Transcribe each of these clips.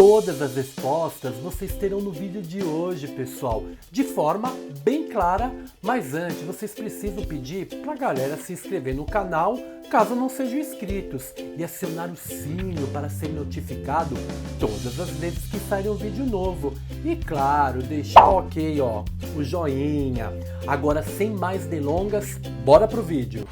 Todas as respostas vocês terão no vídeo de hoje, pessoal, de forma bem clara, mas antes vocês precisam pedir para a galera se inscrever no canal, caso não sejam inscritos, e acionar o sininho para ser notificado todas as vezes que sair um vídeo novo. E claro, deixar ok, ó, o joinha. Agora, sem mais delongas, bora pro vídeo.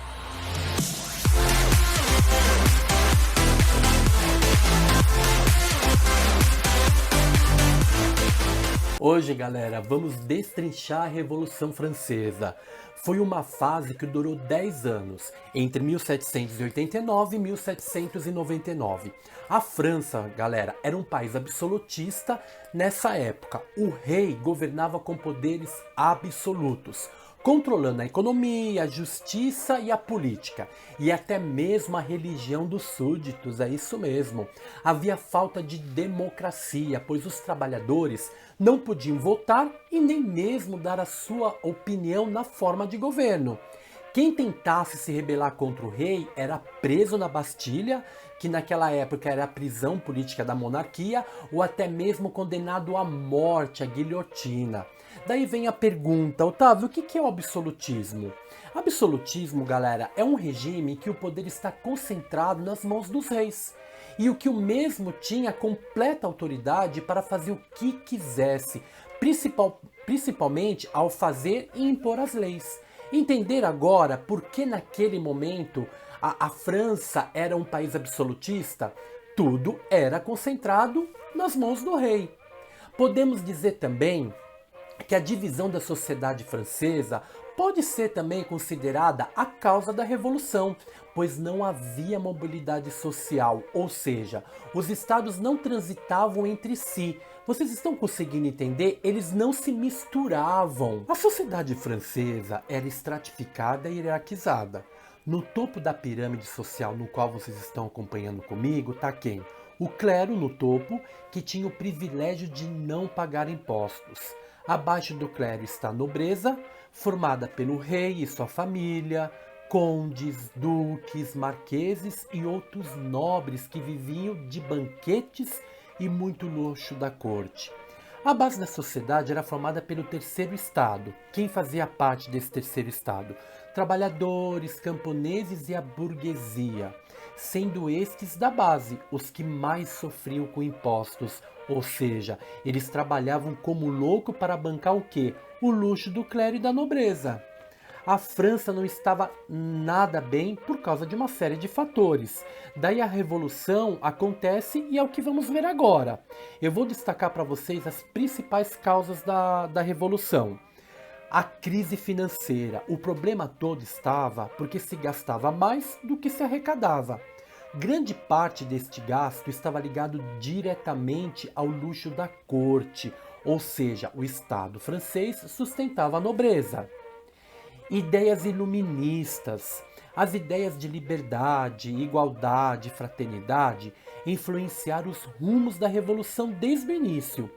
Hoje, galera, vamos destrinchar a Revolução Francesa. Foi uma fase que durou 10 anos, entre 1789 e 1799. A França, galera, era um país absolutista nessa época. O rei governava com poderes absolutos, controlando a economia, a justiça e a política, e até mesmo a religião dos súditos, é isso mesmo. Havia falta de democracia, pois os trabalhadores não podiam votar e nem mesmo dar a sua opinião na forma de governo. Quem tentasse se rebelar contra o rei era preso na Bastilha, que naquela época era a prisão política da monarquia, ou até mesmo condenado à morte, à guilhotina. Daí vem a pergunta, Otávio, o que é o absolutismo? Absolutismo, galera, é um regime que o poder está concentrado nas mãos dos reis, e o que o mesmo tinha completa autoridade para fazer o que quisesse, principalmente ao fazer e impor as leis. Entender agora por que naquele momento a França era um país absolutista? Tudo era concentrado nas mãos do rei. Podemos dizer também que a divisão da sociedade francesa pode ser também considerada a causa da Revolução, pois não havia mobilidade social, ou seja, os estados não transitavam entre si. Vocês estão conseguindo entender? Eles não se misturavam. A sociedade francesa era estratificada e hierarquizada. No topo da pirâmide social no qual vocês estão acompanhando comigo está quem? O clero no topo, que tinha o privilégio de não pagar impostos. Abaixo do clero está a nobreza, formada pelo rei e sua família, condes, duques, marqueses e outros nobres que viviam de banquetes e muito luxo da corte. A base da sociedade era formada pelo terceiro estado. Quem fazia parte desse terceiro estado? Trabalhadores, camponeses e a burguesia, sendo estes da base os que mais sofriam com impostos, ou seja, eles trabalhavam como louco para bancar o quê? O luxo do clero e da nobreza. A França não estava nada bem por causa de uma série de fatores. Daí a revolução acontece e é o que vamos ver agora. Eu vou destacar para vocês as principais causas da revolução. A crise financeira. O problema todo estava porque se gastava mais do que se arrecadava. Grande parte deste gasto estava ligado diretamente ao luxo da corte, ou seja, o Estado francês sustentava a nobreza. Ideias iluministas. As ideias de liberdade, igualdade, fraternidade influenciaram os rumos da revolução desde o início.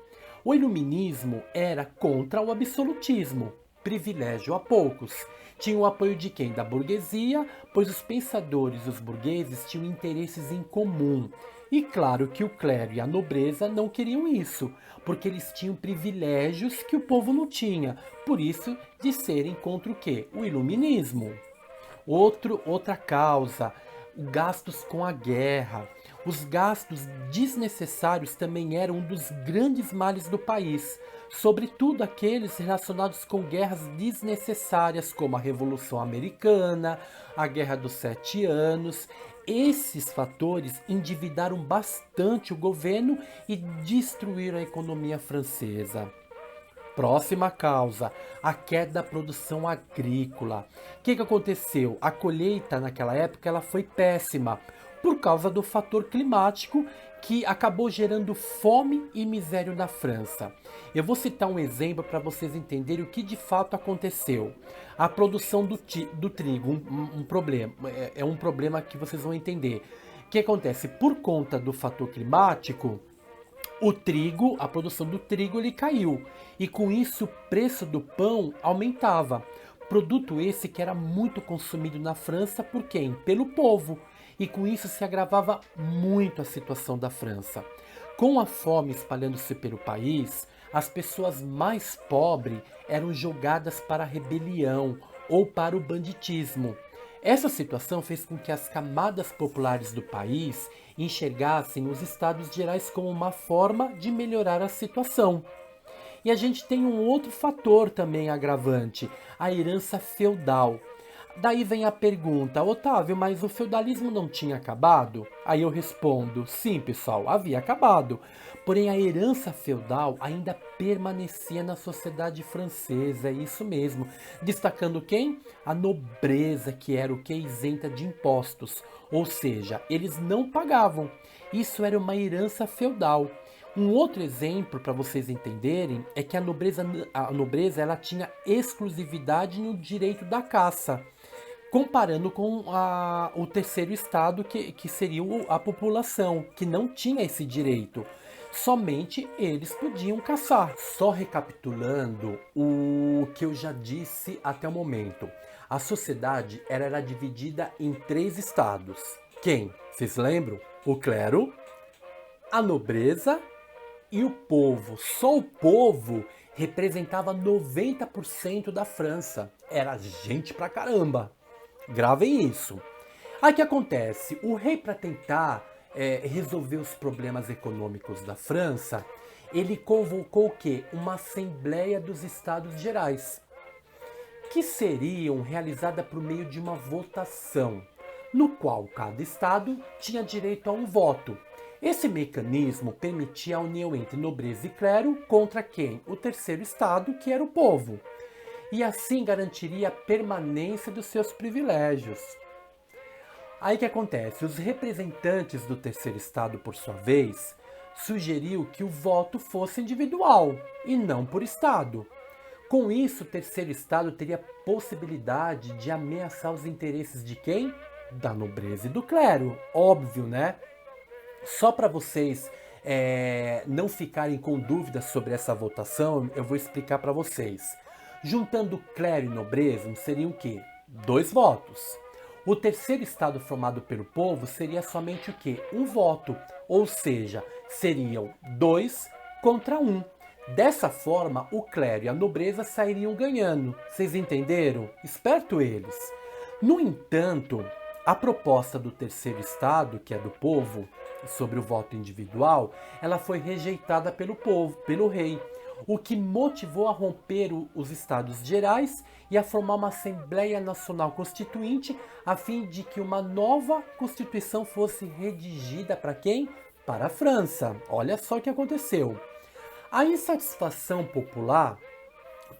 O iluminismo era contra o absolutismo, privilégio a poucos. Tinha o apoio de quem? Da burguesia, pois os pensadores e os burgueses tinham interesses em comum. E claro que o clero e a nobreza não queriam isso, porque eles tinham privilégios que o povo não tinha. Por isso, de serem contra o quê? O iluminismo. Outra causa, gastos com a guerra. Os gastos desnecessários também eram um dos grandes males do país, sobretudo aqueles relacionados com guerras desnecessárias, como a Revolução Americana, a Guerra dos 7 Anos. Esses fatores endividaram bastante o governo e destruíram a economia francesa. Próxima causa, a queda da produção agrícola. O que aconteceu? A colheita naquela época ela foi péssima por causa do fator climático que acabou gerando fome e miséria na França. Eu vou citar um exemplo para vocês entenderem o que de fato aconteceu. A produção do trigo, um problema, é um problema que vocês vão entender. O que acontece? Por conta do fator climático, o trigo, a produção do trigo ele caiu e com isso o preço do pão aumentava. Produto esse que era muito consumido na França por quem? Pelo povo. E com isso se agravava muito a situação da França. Com a fome espalhando-se pelo país, as pessoas mais pobres eram jogadas para a rebelião ou para o banditismo. Essa situação fez com que as camadas populares do país enxergassem os estados gerais como uma forma de melhorar a situação. E a gente tem um outro fator também agravante, a herança feudal. Daí vem a pergunta, Otávio, mas o feudalismo não tinha acabado? Aí eu respondo, sim, pessoal, havia acabado. Porém, a herança feudal ainda permanecia na sociedade francesa, é isso mesmo. Destacando quem? A nobreza, que era o que? Isenta de impostos. Ou seja, eles não pagavam. Isso era uma herança feudal. Um outro exemplo para vocês entenderem é que a nobreza ela tinha exclusividade no direito da caça, comparando com o terceiro estado, que seria a população, que não tinha esse direito. Somente eles podiam caçar. Só recapitulando o que eu já disse até o momento. A sociedade era dividida em três estados. Quem? Vocês lembram? O clero, a nobreza e o povo. Só o povo representava 90% da França. Era gente pra caramba. Gravem isso. Aí o que acontece? O rei, para tentar resolver os problemas econômicos da França, ele convocou o quê? Uma Assembleia dos Estados Gerais, que seriam realizada por meio de uma votação, no qual cada estado tinha direito a um voto. Esse mecanismo permitia a união entre nobreza e clero contra quem? O terceiro estado, que era o povo. E assim garantiria a permanência dos seus privilégios. Aí que acontece? Os representantes do terceiro estado, por sua vez, sugeriu que o voto fosse individual e não por estado. Com isso, o terceiro estado teria possibilidade de ameaçar os interesses de quem? Da nobreza e do clero. Óbvio, né? Só para vocês não ficarem com dúvidas sobre essa votação, eu vou explicar para vocês. Juntando clero e nobreza, seriam o quê? 2 votos. O terceiro estado formado pelo povo seria somente o quê? Um voto. Ou seja, seriam 2 contra 1. Dessa forma, o clero e a nobreza sairiam ganhando. Vocês entenderam? Esperto eles. No entanto, a proposta do terceiro estado, que é do povo, sobre o voto individual, ela foi rejeitada pelo povo, pelo rei, o que motivou a romper os estados gerais e a formar uma Assembleia Nacional Constituinte, a fim de que uma nova Constituição fosse redigida para quem? Para a França. Olha só o que aconteceu. A insatisfação popular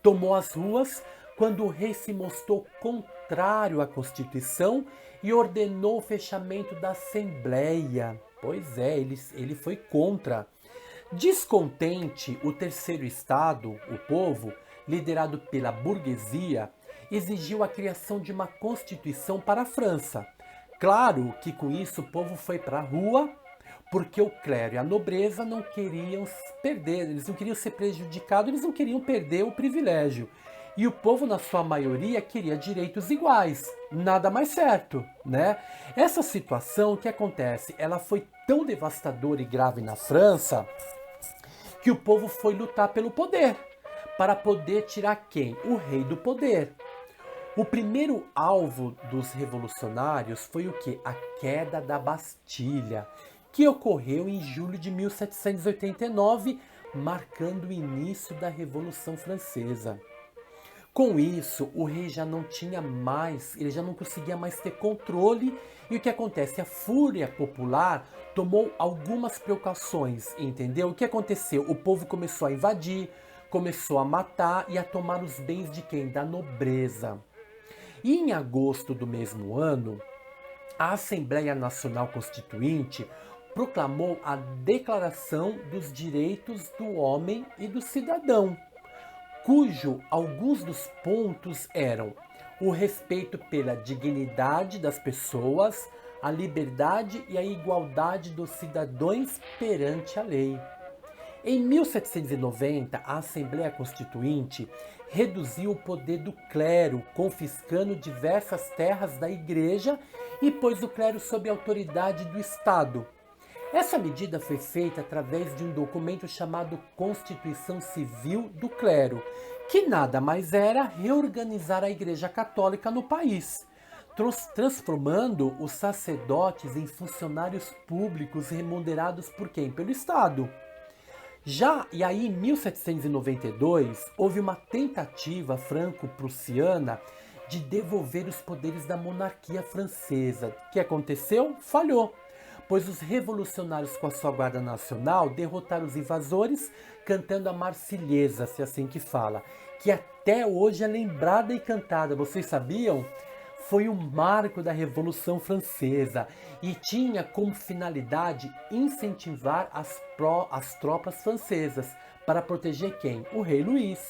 tomou as ruas quando o rei se mostrou contrário à Constituição e ordenou o fechamento da Assembleia. Pois é, ele foi contra. Descontente, o terceiro estado, o povo, liderado pela burguesia, exigiu a criação de uma constituição para a França. Claro que com isso o povo foi para a rua, porque o clero e a nobreza não queriam perder, eles não queriam ser prejudicados, eles não queriam perder o privilégio. E o povo, na sua maioria, queria direitos iguais. Nada mais certo, né? Essa situação, o que acontece? Ela foi tão devastadora e grave na França que o povo foi lutar pelo poder, para poder tirar quem? O rei do poder. O primeiro alvo dos revolucionários foi o quê? A queda da Bastilha, que ocorreu em julho de 1789, marcando o início da Revolução Francesa. Com isso, o rei já não tinha mais, ele já não conseguia mais ter controle, e o que acontece? A fúria popular tomou algumas precauções, entendeu? O que aconteceu? O povo começou a invadir, começou a matar e a tomar os bens de quem? Da nobreza. E em agosto do mesmo ano, a Assembleia Nacional Constituinte proclamou a Declaração dos Direitos do Homem e do Cidadão, cujo alguns dos pontos eram o respeito pela dignidade das pessoas, a liberdade e a igualdade dos cidadãos perante a lei. Em 1790, a Assembleia Constituinte reduziu o poder do clero, confiscando diversas terras da igreja e pôs o clero sob a autoridade do Estado. Essa medida foi feita através de um documento chamado Constituição Civil do Clero, que nada mais era reorganizar a Igreja Católica no país, transformando os sacerdotes em funcionários públicos remunerados por quem? Pelo Estado. E aí, em 1792, houve uma tentativa franco-prussiana de devolver os poderes da monarquia francesa. O que aconteceu? Falhou, pois os revolucionários com a sua Guarda Nacional derrotaram os invasores cantando a Marsilhesa, se é assim que fala, que até hoje é lembrada e cantada. Vocês sabiam? Foi um marco da Revolução Francesa e tinha como finalidade incentivar as tropas francesas para proteger quem? O rei Luís.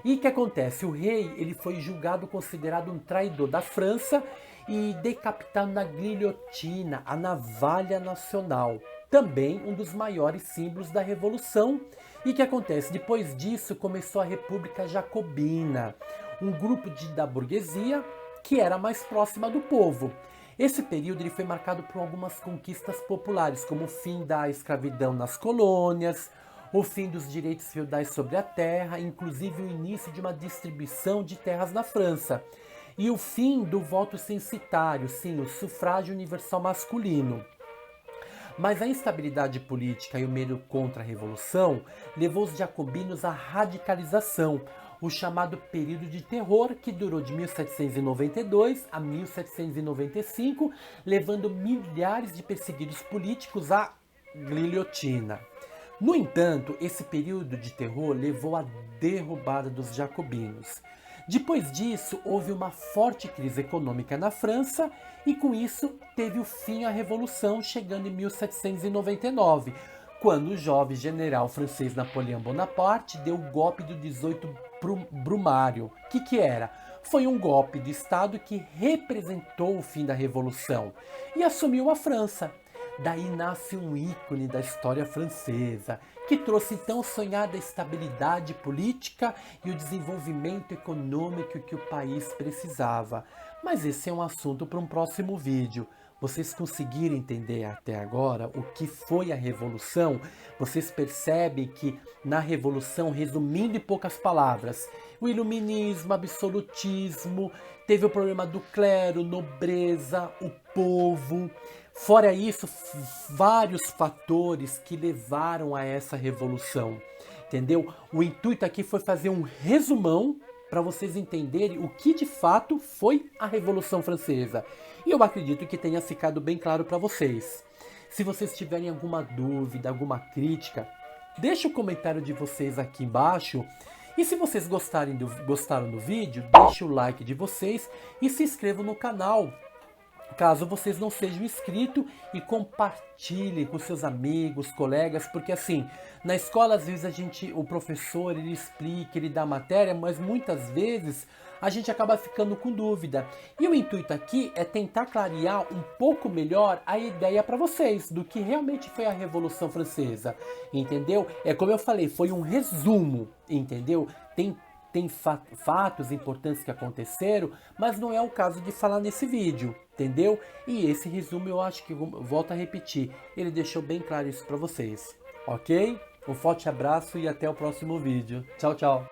E o que acontece? O rei ele foi julgado, considerado um traidor da França e decapitado na guilhotina, a navalha nacional. Também um dos maiores símbolos da Revolução. E o que acontece? Depois disso começou a República Jacobina, um grupo da burguesia que era mais próxima do povo. Esse período ele foi marcado por algumas conquistas populares, como o fim da escravidão nas colônias, o fim dos direitos feudais sobre a terra, inclusive o início de uma distribuição de terras na França, e o fim do voto censitário, sim, o sufrágio universal masculino. Mas a instabilidade política e o medo contra a Revolução levou os jacobinos à radicalização, o chamado período de terror, que durou de 1792 a 1795, levando milhares de perseguidos políticos à guilhotina. No entanto, esse período de terror levou à derrubada dos jacobinos. Depois disso, houve uma forte crise econômica na França e com isso teve o fim à Revolução, chegando em 1799, quando o jovem general francês Napoleão Bonaparte deu o golpe do 18 Brumário. O que era? Foi um golpe de Estado que representou o fim da Revolução e assumiu a França. Daí nasce um ícone da história francesa, que trouxe então sonhada estabilidade política e o desenvolvimento econômico que o país precisava. Mas esse é um assunto para um próximo vídeo. Vocês conseguiram entender até agora o que foi a Revolução? Vocês percebem que na Revolução, resumindo em poucas palavras, o iluminismo, absolutismo, teve o problema do clero, nobreza, o povo. Fora isso, vários fatores que levaram a essa revolução, entendeu? O intuito aqui foi fazer um resumão para vocês entenderem o que de fato foi a Revolução Francesa. E eu acredito que tenha ficado bem claro para vocês. Se vocês tiverem alguma dúvida, alguma crítica, deixa o comentário de vocês aqui embaixo. E se vocês gostaram do vídeo, deixa o like de vocês e se inscrevam no canal, caso vocês não sejam inscritos, e compartilhem com seus amigos, colegas, porque assim, na escola às vezes o professor ele explica, ele dá matéria, mas muitas vezes a gente acaba ficando com dúvida. E o intuito aqui é tentar clarear um pouco melhor a ideia para vocês do que realmente foi a Revolução Francesa, entendeu? É como eu falei, foi um resumo, entendeu? Tem fatos importantes que aconteceram, mas não é o caso de falar nesse vídeo, entendeu? E esse resumo eu acho que, volto a repetir, ele deixou bem claro isso para vocês, ok? Um forte abraço e até o próximo vídeo. Tchau, tchau!